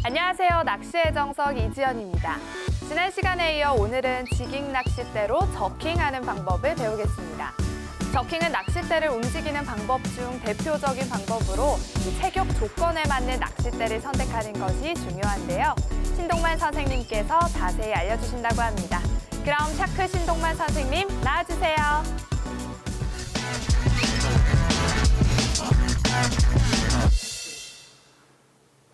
안녕하세요. 낚시의 정석 이지연입니다. 지난 시간에 이어 오늘은 지깅 낚싯대로 저킹하는 방법을 배우겠습니다. 저킹은 낚싯대를 움직이는 방법 중 대표적인 방법으로 이 체격 조건에 맞는 낚싯대를 선택하는 것이 중요한데요. 신동만 선생님께서 자세히 알려주신다고 합니다. 그럼 샤크 신동만 선생님 나와주세요.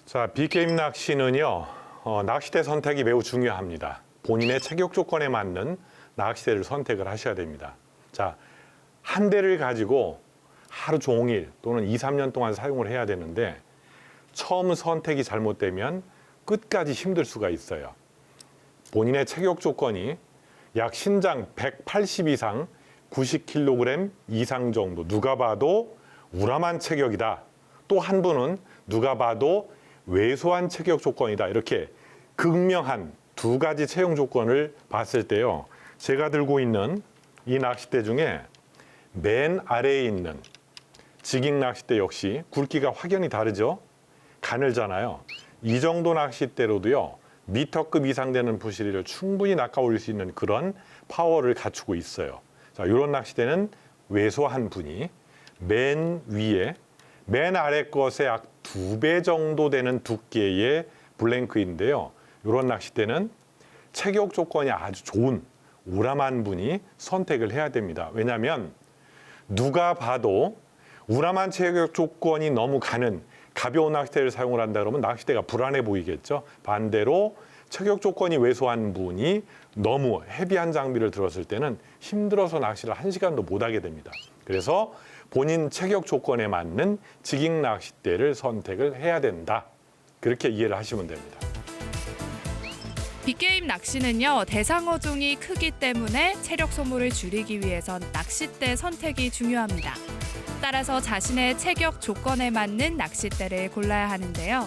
자, 빅게임 낚시는요, 낚싯대 선택이 매우 중요합니다. 본인의 체격 조건에 맞는 낚싯대를 선택을 하셔야 됩니다. 자, 한 대를 가지고 하루 종일 또는 2, 3년 동안 사용을 해야 되는데 처음 선택이 잘못되면 끝까지 힘들 수가 있어요. 본인의 체격 조건이 약 신장 180 이상, 90kg 이상 정도, 누가 봐도 우람한 체격이다. 또 한 분은 누가 봐도 왜소한 체격 조건이다. 이렇게 극명한 두 가지 체형 조건을 봤을 때요. 제가 들고 있는 이 낚싯대 중에 맨 아래에 있는 지깅 낚싯대 역시 굵기가 확연히 다르죠. 가늘잖아요. 이 정도 낚싯대로도요. 미터급 이상 되는 부시리를 충분히 낚아올릴 수 있는 그런 파워를 갖추고 있어요. 자, 이런 낚싯대는 왜소한 분이 맨 위에 맨 아래 것의 약 2배 정도 되는 두께의 블랭크인데요. 이런 낚싯대는 체격 조건이 아주 좋은 우람한 분이 선택을 해야 됩니다. 왜냐하면 누가 봐도 우람한 체격 조건이 너무 가는 가벼운 낚싯대를 사용을 한다 그러면 낚싯대가 불안해 보이겠죠. 반대로 체격 조건이 왜소한 분이 너무 헤비한 장비를 들었을 때는 힘들어서 낚시를 1시간도 못 하게 됩니다. 그래서 본인 체격 조건에 맞는 지깅 낚싯대를 선택을 해야 된다. 그렇게 이해를 하시면 됩니다. 빅게임 낚시는요, 대상어종이 크기 때문에 체력 소모를 줄이기 위해선 낚싯대 선택이 중요합니다. 따라서 자신의 체격 조건에 맞는 낚싯대를 골라야 하는데요.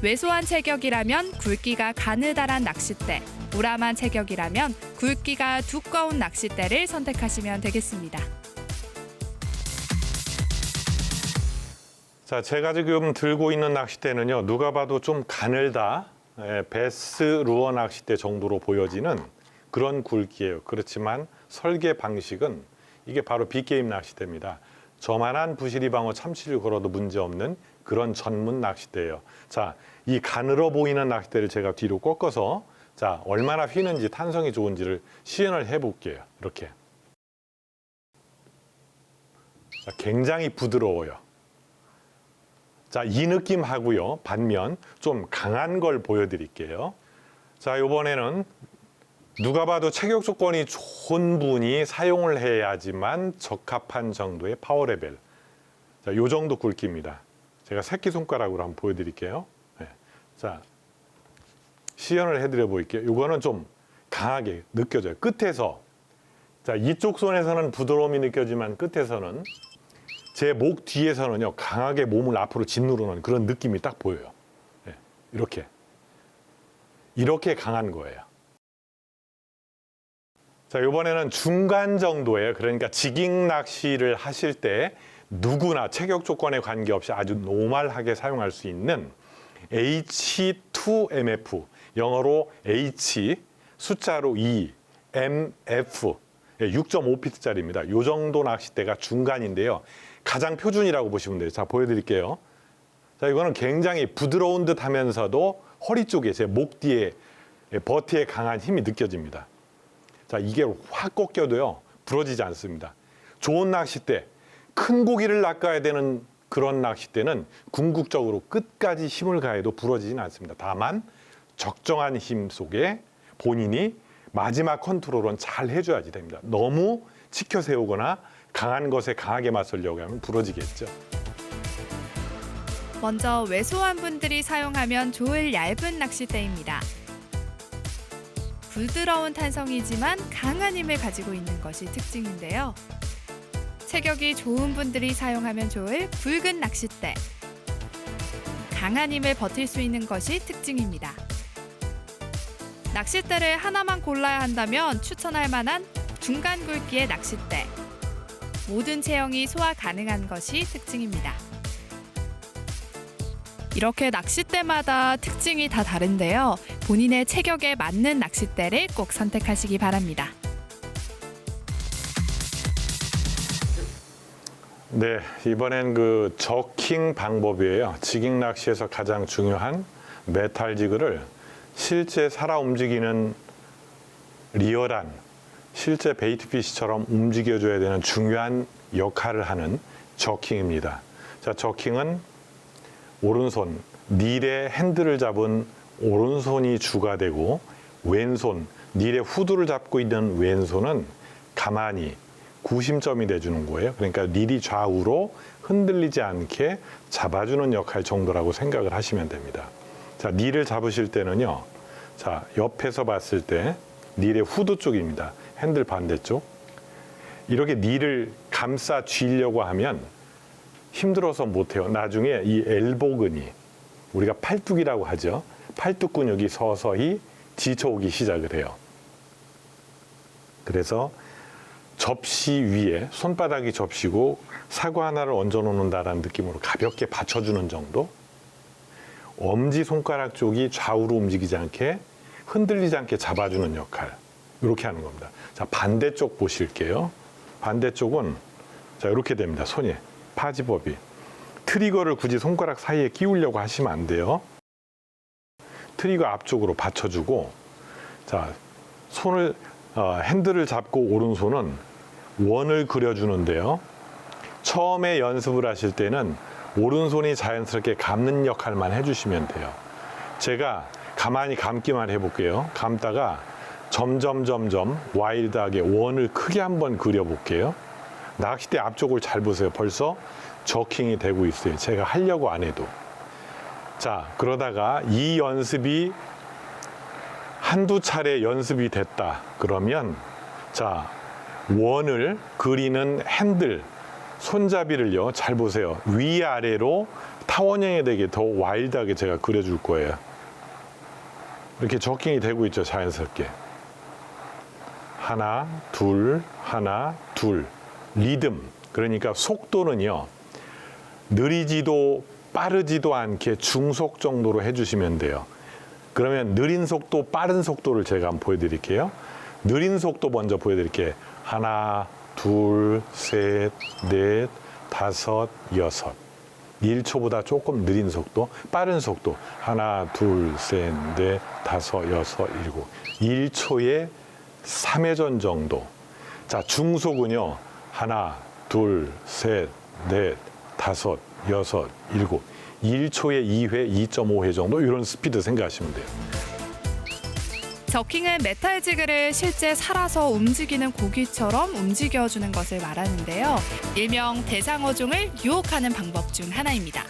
왜소한 체격이라면 굵기가 가느다란 낚싯대, 우람한 체격이라면 굵기가 두꺼운 낚싯대를 선택하시면 되겠습니다. 자, 제가 지금 들고 있는 낚싯대는요. 누가 봐도 좀 가늘다. 베스 루어 낚싯대 정도로 보여지는 그런 굵기예요. 그렇지만 설계 방식은 이게 바로 빅게임 낚싯대입니다. 저만한 부시리방어 참치를 걸어도 문제없는 그런 전문 낚싯대예요. 자, 이 가늘어 보이는 낚싯대를 제가 뒤로 꺾어서 자, 얼마나 휘는지 탄성이 좋은지를 시연을 해볼게요. 이렇게. 자, 굉장히 부드러워요. 자, 이 느낌하고요. 반면 좀 강한 걸 보여드릴게요. 자, 이번에는 누가 봐도 체격 조건이 좋은 분이 사용을 해야지만 적합한 정도의 파워 레벨. 자, 요 정도 굵기입니다. 제가 새끼손가락으로 한번 보여드릴게요. 네. 자, 시연을 해드려 볼게요. 이거는 좀 강하게 느껴져요. 끝에서. 자, 이쪽 손에서는 부드러움이 느껴지만 끝에서는 제 목 뒤에서는요, 강하게 몸을 앞으로 짓누르는 그런 느낌이 딱 보여요. 네. 이렇게 강한 거예요. 자, 이번에는 중간 정도예요. 그러니까 지깅 낚시를 하실 때 누구나 체격 조건에 관계없이 아주 노멀하게 사용할 수 있는 H2MF, 영어로 H, 숫자로 2, MF, 6.5피트짜리입니다. 이 정도 낚싯대가 중간인데요. 가장 표준이라고 보시면 돼요. 자, 보여드릴게요. 자, 이거는 굉장히 부드러운 듯 하면서도 허리 쪽에 제 목 뒤에 버티에 강한 힘이 느껴집니다. 자, 이게 확 꺾여도요, 부러지지 않습니다. 좋은 낚싯대, 큰 고기를 낚아야 되는 그런 낚싯대는 궁극적으로 끝까지 힘을 가해도 부러지진 않습니다. 다만 적정한 힘 속에 본인이 마지막 컨트롤은 잘 해줘야지 됩니다. 너무 치켜 세우거나 강한 것에 강하게 맞서려고 하면 부러지겠죠. 먼저 왜소한 분들이 사용하면 좋을 얇은 낚싯대입니다. 부드러운 탄성이지만 강한 힘을 가지고 있는 것이 특징인데요. 체격이 좋은 분들이 사용하면 좋을 굵은 낚싯대. 강한 힘을 버틸 수 있는 것이 특징입니다. 낚싯대를 하나만 골라야 한다면 추천할 만한 중간 굵기의 낚싯대. 모든 체형이 소화 가능한 것이 특징입니다. 이렇게 낚싯대마다 특징이 다 다른데요. 본인의 체격에 맞는 낚싯대를 꼭 선택하시기 바랍니다. 네, 이번엔 그 저킹 방법이에요. 지깅 낚시에서 가장 중요한 메탈 지그를 실제 살아 움직이는 리얼한 실제 베이트피시처럼 움직여줘야 되는 중요한 역할을 하는 저킹입니다. 자, 저킹은 오른손, 닐의 핸들을 잡은 오른손이 주가 되고 왼손, 닐의 후드를 잡고 있는 왼손은 가만히 구심점이 돼주는 거예요. 그러니까 닐이 좌우로 흔들리지 않게 잡아주는 역할 정도라고 생각을 하시면 됩니다. 자, 닐을 잡으실 때는요. 자, 옆에서 봤을 때 닐의 후드 쪽입니다. 핸들 반대쪽. 이렇게 닐을 감싸 쥐려고 하면 힘들어서 못해요. 나중에 이 엘보근이 우리가 팔뚝이라고 하죠. 팔뚝 근육이 서서히 지쳐오기 시작을 해요. 그래서 접시 위에 손바닥이 접시고 사과 하나를 얹어 놓는다라는 느낌으로 가볍게 받쳐주는 정도. 엄지손가락 쪽이 좌우로 움직이지 않게 흔들리지 않게 잡아주는 역할. 이렇게 하는 겁니다. 자, 반대쪽 보실게요. 반대쪽은 자, 이렇게 됩니다. 손이 파지법이. 트리거를 굳이 손가락 사이에 끼우려고 하시면 안 돼요. 트리거 앞쪽으로 받쳐주고 자, 손을 핸들을 잡고 오른손은 원을 그려주는데요. 처음에 연습을 하실 때는 오른손이 자연스럽게 감는 역할만 해주시면 돼요. 제가 가만히 감기만 해볼게요. 감다가 점점 와일드하게 원을 크게 한번 그려볼게요. 낚싯대 앞쪽을 잘 보세요. 벌써 저킹이 되고 있어요. 제가 하려고 안 해도. 자, 그러다가 이 연습이 한두 차례 연습이 됐다. 그러면 자, 원을 그리는 핸들, 손잡이를요. 잘 보세요. 위아래로 타원형이 되게 더 와일드하게 제가 그려줄 거예요. 이렇게 저킹이 되고 있죠. 자연스럽게. 하나, 둘, 하나, 둘. 리듬. 그러니까 속도는요. 느리지도 빠르지도 않게 중속 정도로 해주시면 돼요. 그러면 느린 속도, 빠른 속도를 제가 한번 보여드릴게요. 느린 속도 먼저 보여드릴게요. 하나, 둘, 셋, 넷, 다섯, 여섯. 1초보다 조금 느린 속도, 빠른 속도. 하나, 둘, 셋, 넷, 다섯, 여섯, 일곱. 1초에 3회전 정도. 자, 중속은요. 하나, 둘, 셋, 넷, 다섯, 여섯, 일곱. 1초에 2회, 2.5회 정도 이런 스피드 생각하시면 돼요. 저킹은 메탈 지그를 실제 살아서 움직이는 고기처럼 움직여주는 것을 말하는데요. 일명 대상어종을 유혹하는 방법 중 하나입니다.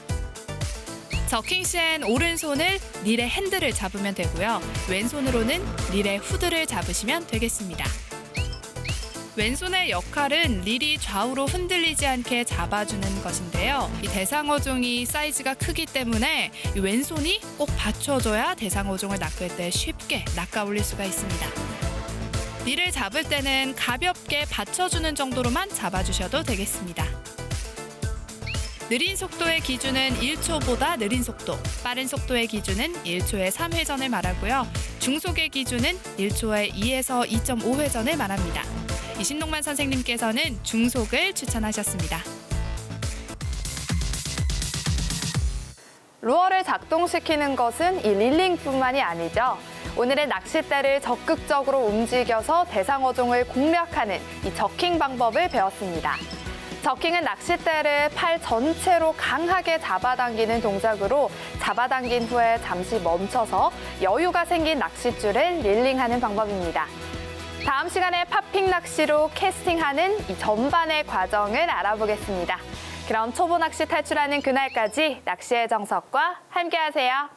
저킹 시엔 오른손을 릴의 핸들을 잡으면 되고요. 왼손으로는 릴의 후드를 잡으시면 되겠습니다. 왼손의 역할은 릴이 좌우로 흔들리지 않게 잡아주는 것인데요. 이 대상어종이 사이즈가 크기 때문에 이 왼손이 꼭 받쳐줘야 대상어종을 낚을 때 쉽게 낚아 올릴 수가 있습니다. 릴을 잡을 때는 가볍게 받쳐주는 정도로만 잡아주셔도 되겠습니다. 느린 속도의 기준은 1초보다 느린 속도, 빠른 속도의 기준은 1초에 3회전을 말하고요. 중속의 기준은 1초에 2에서 2.5회전을 말합니다. 이신동만 선생님께서는 중속을 추천하셨습니다. 루어를 작동시키는 것은 이 릴링뿐만이 아니죠. 오늘의 낚싯대를 적극적으로 움직여서 대상어종을 공략하는 이 저킹 방법을 배웠습니다. 저킹은 낚싯대를 팔 전체로 강하게 잡아당기는 동작으로 잡아당긴 후에 잠시 멈춰서 여유가 생긴 낚싯줄을 릴링하는 방법입니다. 다음 시간에 팝핑 낚시로 캐스팅하는 이 전반의 과정을 알아보겠습니다. 그럼 초보 낚시 탈출하는 그날까지 낚시의 정석과 함께하세요.